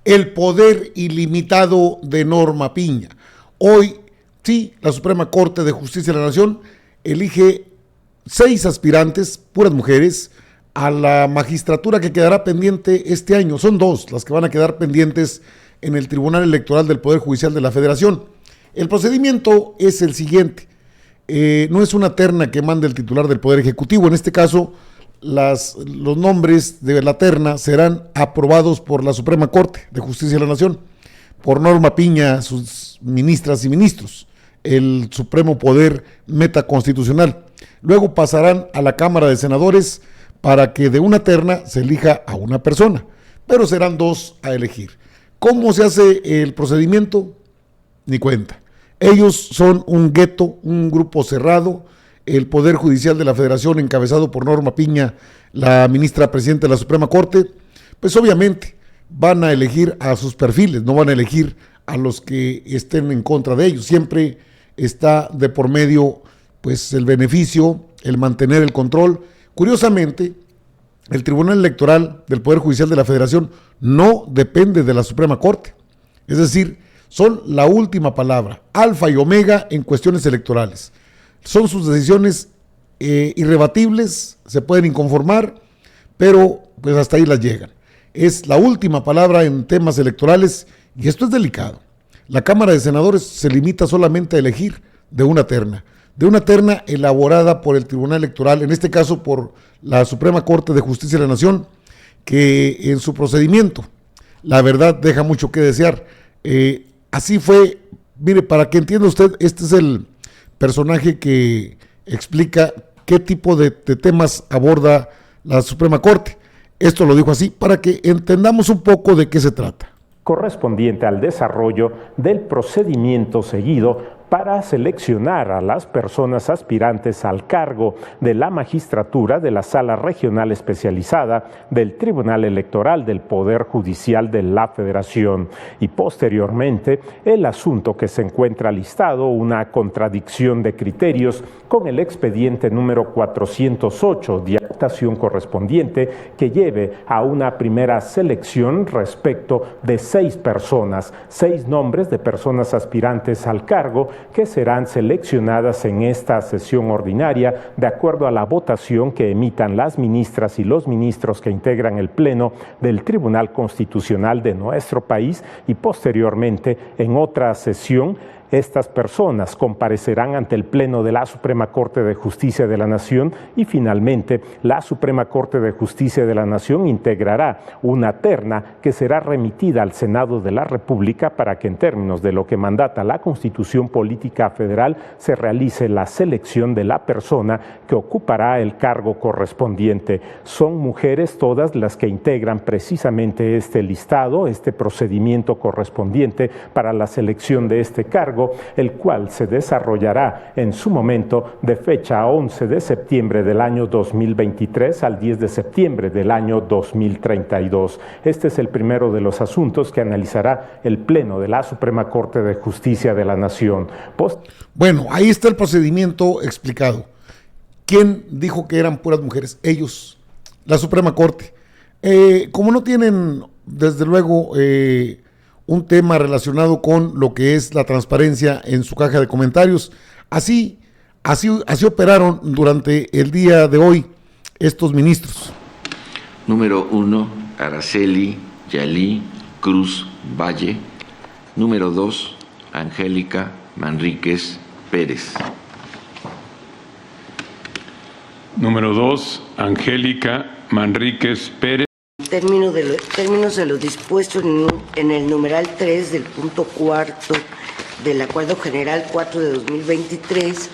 el poder ilimitado de Norma Piña. Hoy, sí, la Suprema Corte de Justicia de la Nación elige 6 aspirantes, puras mujeres, a la magistratura que quedará pendiente este año. Son 2 las que van a quedar pendientes en el Tribunal Electoral del Poder Judicial de la Federación. El procedimiento es el siguiente. No es una terna que mande el titular del Poder Ejecutivo. En este caso, los nombres de la terna serán aprobados por la Suprema Corte de Justicia de la Nación, por Norma Piña, sus ministras y ministros, el Supremo Poder Metaconstitucional. Luego pasarán a la Cámara de Senadores para que de una terna se elija a una persona, pero serán 2 a elegir. ¿Cómo se hace el procedimiento? Ni cuenta. Ellos son un gueto, un grupo cerrado. El Poder Judicial de la Federación, encabezado por Norma Piña, la ministra presidenta de la Suprema Corte, pues obviamente van a elegir a sus perfiles, no van a elegir a los que estén en contra de ellos. Siempre está de por medio pues el beneficio, el mantener el control. Curiosamente, el Tribunal Electoral del Poder Judicial de la Federación no depende de la Suprema Corte. Es decir, son la última palabra, alfa y omega en cuestiones electorales. Son sus decisiones irrebatibles, se pueden inconformar, pero pues hasta ahí las llegan. Es la última palabra en temas electorales y esto es delicado. La Cámara de Senadores se limita solamente a elegir de una terna elaborada por el Tribunal Electoral, en este caso por la Suprema Corte de Justicia de la Nación, que en su procedimiento, la verdad, deja mucho que desear. Así fue, mire, para que entienda usted, este es el personaje que explica qué tipo de temas aborda la Suprema Corte. Esto lo dijo así para que entendamos un poco de qué se trata. Correspondiente al desarrollo del procedimiento seguido para seleccionar a las personas aspirantes al cargo de la magistratura de la Sala Regional Especializada del Tribunal Electoral del Poder Judicial de la Federación y posteriormente el asunto que se encuentra listado, una contradicción de criterios con el expediente número 408 de adaptación correspondiente que lleve a una primera selección respecto de 6 personas, 6 nombres de personas aspirantes al cargo que serán seleccionadas en esta sesión ordinaria de acuerdo a la votación que emitan las ministras y los ministros que integran el Pleno del Tribunal Constitucional de nuestro país y posteriormente en otra sesión. Estas personas comparecerán ante el Pleno de la Suprema Corte de Justicia de la Nación y finalmente la Suprema Corte de Justicia de la Nación integrará una terna que será remitida al Senado de la República para que en términos de lo que mandata la Constitución Política Federal se realice la selección de la persona que ocupará el cargo correspondiente. Son mujeres todas las que integran precisamente este listado, este procedimiento correspondiente para la selección de este cargo, el cual se desarrollará en su momento de fecha 11 de septiembre del año 2023 al 10 de septiembre del año 2032. Este es el primero de los asuntos que analizará el Pleno de la Suprema Corte de Justicia de la Nación. Bueno, ahí está el procedimiento explicado. ¿Quién dijo que eran puras mujeres? Ellos, la Suprema Corte. Como no tienen, desde luego, un tema relacionado con lo que es la transparencia en su caja de comentarios. Así operaron durante el día de hoy estos ministros. Número 1, Araceli Yalí Cruz Valle. Número 2, Angélica Manríquez Pérez. Número 2, Angélica Manríquez Pérez. Términos de lo dispuesto en el numeral 3 del punto 4 del Acuerdo General 4 de 2023,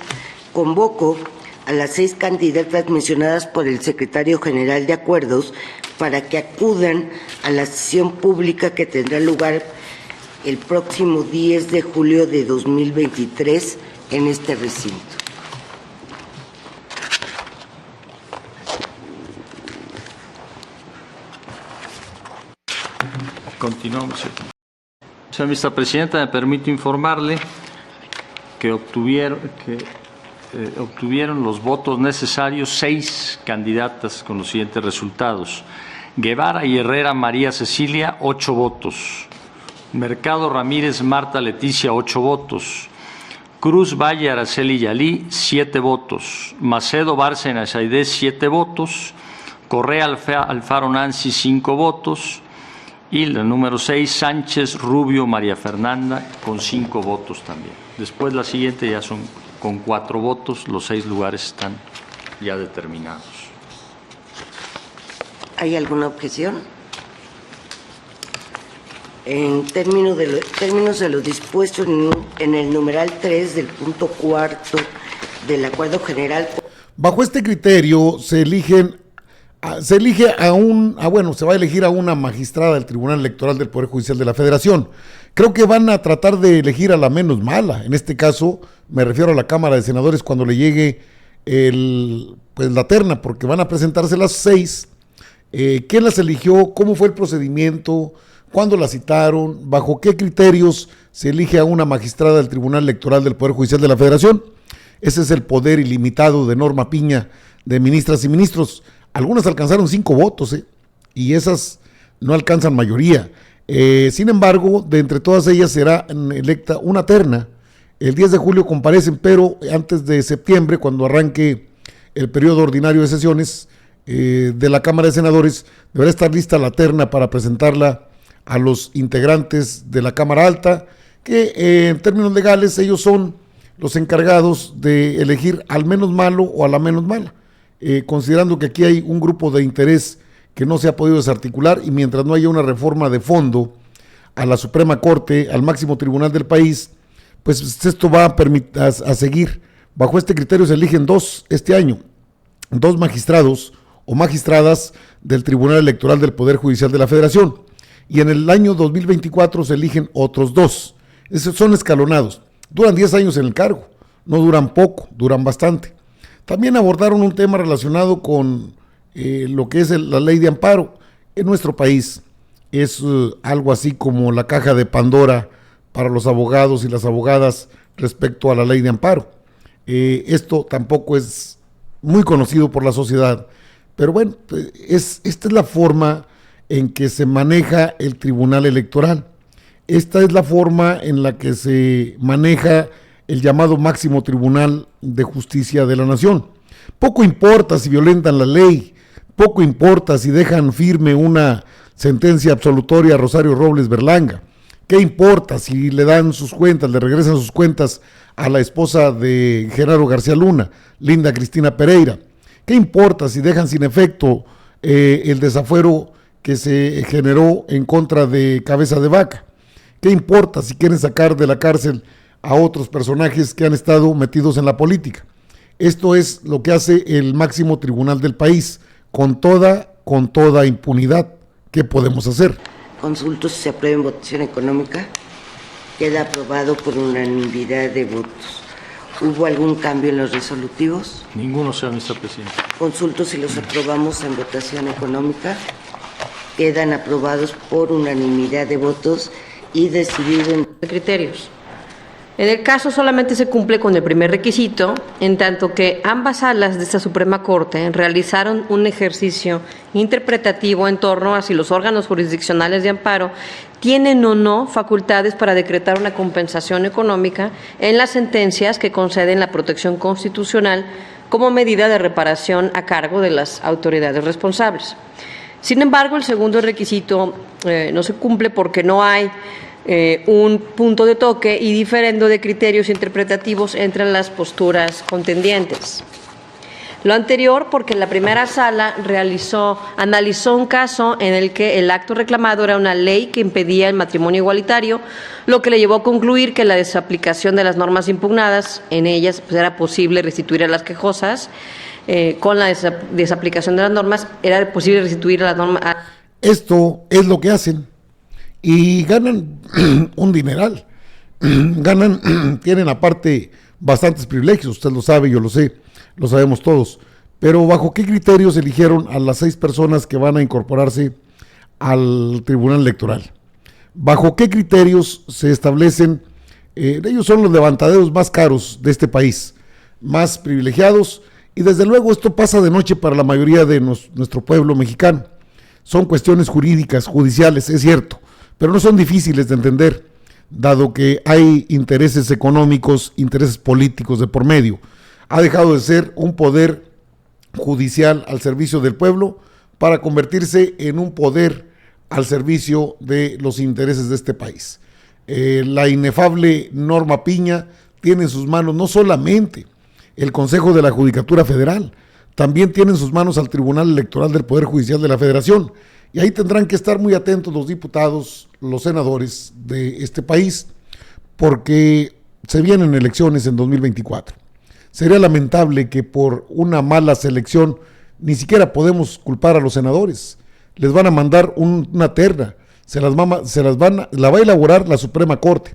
convoco a las 6 candidatas mencionadas por el Secretario General de Acuerdos para que acudan a la sesión pública que tendrá lugar el próximo 10 de julio de 2023 en este recinto. Continuamos. Señora vicepresidenta, me permito informarle que obtuvieron los votos necesarios 6 candidatas con los siguientes resultados. Guevara y Herrera María Cecilia, 8 votos. Mercado Ramírez Marta Leticia, 8 votos. Cruz Valle Araceli Yalí, 7 votos. Macedo Bárcena Saidé, 7 votos. Correa Alfaro Nancy, 5 votos. Y la número 6, Sánchez Rubio María Fernanda, con 5 votos también. Después la siguiente ya son con 4 votos, los 6 lugares están ya determinados. ¿Hay alguna objeción? En términos de lo dispuesto en el numeral 3 del punto 4 del Acuerdo General. Bajo este criterio se elige se va a elegir a una magistrada del Tribunal Electoral del Poder Judicial de la Federación. Creo que van a tratar de elegir a la menos mala. En este caso me refiero a la Cámara de Senadores cuando le llegue la terna, porque van a presentarse las 6. ¿Quién las eligió? ¿Cómo fue el procedimiento? ¿Cuándo la citaron? ¿Bajo qué criterios se elige a una magistrada del Tribunal Electoral del Poder Judicial de la Federación? Ese es el poder ilimitado de Norma Piña, de ministras y ministros. Algunas alcanzaron 5 votos, y esas no alcanzan mayoría. Sin embargo, de entre todas ellas será electa una terna. El 10 de julio comparecen, pero antes de septiembre, cuando arranque el periodo ordinario de sesiones de la Cámara de Senadores, deberá estar lista la terna para presentarla a los integrantes de la Cámara Alta, que en términos legales ellos son los encargados de elegir al menos malo o a la menos mala, considerando que aquí hay un grupo de interés que no se ha podido desarticular, y mientras no haya una reforma de fondo a la Suprema Corte, al máximo tribunal del país, pues esto va a seguir. Bajo este criterio se eligen 2 este año, 2 magistrados o magistradas del Tribunal Electoral del Poder Judicial de la Federación, y en el año 2024 se eligen otros 2. Esos son escalonados, duran 10 años en el cargo, no duran poco, duran bastante. También abordaron un tema relacionado con lo que es la ley de amparo en nuestro país. Es algo así como la caja de Pandora para los abogados y las abogadas respecto a la ley de amparo. Esto tampoco es muy conocido por la sociedad, pero bueno, esta es la forma en que se maneja el Tribunal Electoral. Esta es la forma en la que se maneja el llamado máximo Tribunal de Justicia de la Nación. Poco importa si violentan la ley, poco importa si dejan firme una sentencia absolutoria a Rosario Robles Berlanga. ¿Qué importa si le dan sus cuentas, le regresan sus cuentas a la esposa de Genaro García Luna, Linda Cristina Pereira? ¿Qué importa si dejan sin efecto el desafuero que se generó en contra de Cabeza de Vaca? ¿Qué importa si quieren sacar de la cárcel a otros personajes que han estado metidos en la política? Esto es lo que hace el máximo tribunal del país, con toda impunidad. ¿Qué podemos hacer? Consulto si se aprueba en votación económica. Queda aprobado por unanimidad de votos. ¿Hubo algún cambio en los resolutivos? Ninguno, señor presidente. Consulto si los aprobamos en votación económica. Quedan aprobados por unanimidad de votos y decidido en criterios. En el caso solamente se cumple con el primer requisito, en tanto que ambas salas de esta Suprema Corte realizaron un ejercicio interpretativo en torno a si los órganos jurisdiccionales de amparo tienen o no facultades para decretar una compensación económica en las sentencias que conceden la protección constitucional como medida de reparación a cargo de las autoridades responsables. Sin embargo, el segundo requisito no se cumple porque no hay un punto de toque y diferendo de criterios interpretativos entre las posturas contendientes. Lo anterior porque la primera sala analizó un caso en el que el acto reclamado era una ley que impedía el matrimonio igualitario, lo que le llevó a concluir que la desaplicación de las normas impugnadas en ellas pues, era posible restituir a las quejosas. Con la desaplicación de las normas era posible restituir a las normas. Esto es lo que hacen. Y ganan un dineral, tienen aparte bastantes privilegios, usted lo sabe, yo lo sé, lo sabemos todos, pero ¿bajo qué criterios eligieron a las 6 personas que van a incorporarse al Tribunal Electoral? ¿Bajo qué criterios se establecen? Ellos son los levantaderos más caros de este país, más privilegiados, y desde luego esto pasa de noche para la mayoría de nuestro pueblo mexicano. son cuestiones jurídicas, judiciales, es cierto, pero no son difíciles de entender, dado que hay intereses económicos, intereses políticos de por medio. Ha dejado de ser un poder judicial al servicio del pueblo para convertirse en un poder al servicio de los intereses de este país. La inefable Norma Piña tiene en sus manos no solamente el Consejo de la Judicatura Federal, también tiene en sus manos al Tribunal Electoral del Poder Judicial de la Federación, y ahí tendrán que estar muy atentos los diputados, los senadores de este país, porque se vienen elecciones en 2024. Sería lamentable que por una mala selección ni siquiera podemos culpar a los senadores. Les van a mandar una terna, la va a elaborar la Suprema Corte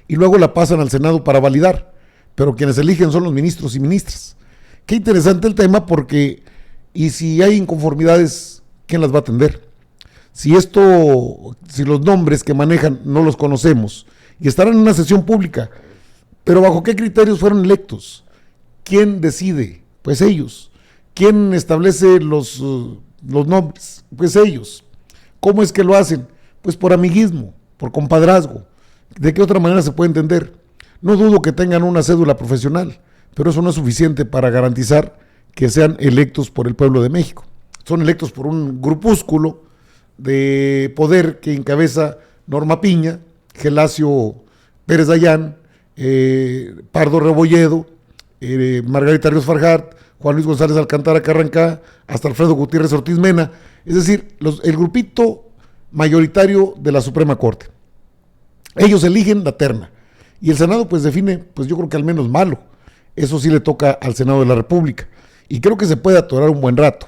y luego la pasan al Senado para validar, pero quienes eligen son los ministros y ministras. Qué interesante el tema, porque y si hay inconformidades, ¿quién las va a atender? Si los nombres que manejan no los conocemos y estarán en una sesión pública, pero ¿bajo qué criterios fueron electos? ¿Quién decide? Pues ellos. ¿Quién establece los nombres? Pues ellos. ¿Cómo es que lo hacen? Pues por amiguismo, por compadrazgo. ¿De qué otra manera se puede entender? No dudo que tengan una cédula profesional, pero eso no es suficiente para garantizar que sean electos por el pueblo de México. Son electos por un grupúsculo de poder que encabeza Norma Piña, Gelacio Pérez Dayán, Pardo Rebolledo, Margarita Ríos Farjat, Juan Luis González Alcántara Carrancá, hasta Alfredo Gutiérrez Ortiz Mena, es decir, el grupito mayoritario de la Suprema Corte. Ellos eligen la terna y el Senado pues define, pues yo creo que al menos malo. Eso sí le toca al Senado de la República, y creo que se puede atorar un buen rato,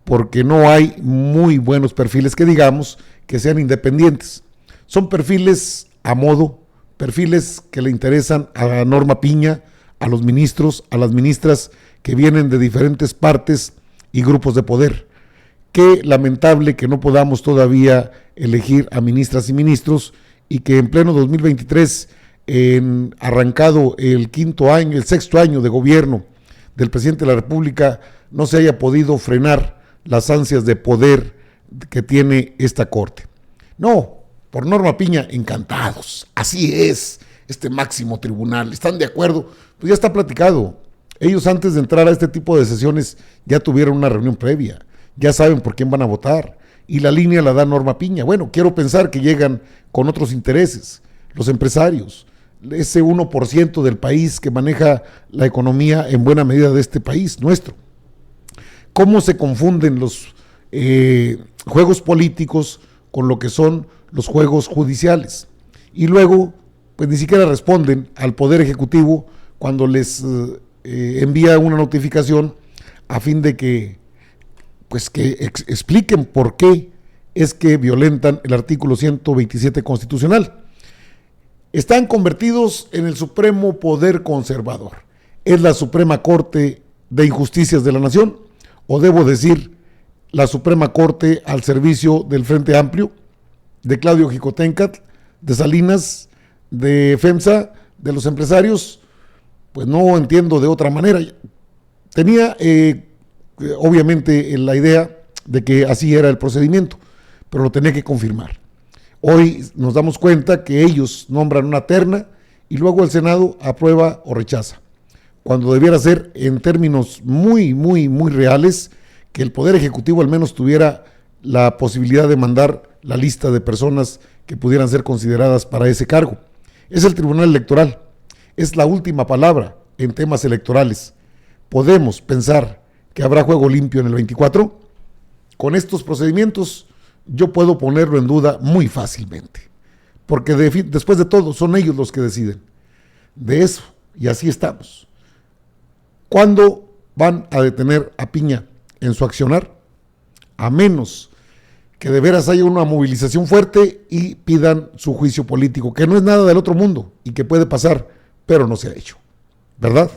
porque no hay muy buenos perfiles que digamos que sean independientes. Son perfiles a modo, perfiles que le interesan a Norma Piña, a los ministros, a las ministras que vienen de diferentes partes y grupos de poder. Qué lamentable que no podamos todavía elegir a ministras y ministros, y que en pleno 2023, arrancado el sexto año de gobierno del presidente de la República, no se haya podido frenar las ansias de poder que tiene esta Corte. No, por Norma Piña, encantados, así es, este máximo tribunal, ¿están de acuerdo? Pues ya está platicado. Ellos, antes de entrar a este tipo de sesiones, ya tuvieron una reunión previa, ya saben por quién van a votar, y la línea la da Norma Piña. Bueno, quiero pensar que llegan con otros intereses, los empresarios, ese 1% del país que maneja la economía en buena medida de este país, nuestro. ¿Cómo se confunden los juegos políticos con lo que son los juegos judiciales? Y luego, pues ni siquiera responden al Poder Ejecutivo cuando les envía una notificación a fin de que expliquen por qué es que violentan el artículo 127 constitucional. Están convertidos en el supremo poder conservador. ¿Es la Suprema Corte de Injusticias de la Nación? O debo decir, la Suprema Corte al servicio del Frente Amplio, de Claudio Xicoténcatl, de Salinas, de FEMSA, de los empresarios. Pues no entiendo de otra manera. Tenía obviamente la idea de que así era el procedimiento, pero lo tenía que confirmar. Hoy nos damos cuenta que ellos nombran una terna y luego el Senado aprueba o rechaza, cuando debiera ser, en términos muy, muy, muy reales, que el Poder Ejecutivo al menos tuviera la posibilidad de mandar la lista de personas que pudieran ser consideradas para ese cargo. Es el Tribunal Electoral, es la última palabra en temas electorales. ¿Podemos pensar que habrá juego limpio en el 24? Con estos procedimientos yo puedo ponerlo en duda muy fácilmente, porque después de todo son ellos los que deciden de eso, y así estamos. ¿Cuándo van a detener a Piña en su accionar? A menos que de veras haya una movilización fuerte y pidan su juicio político, que no es nada del otro mundo y que puede pasar, pero no se ha hecho, ¿verdad?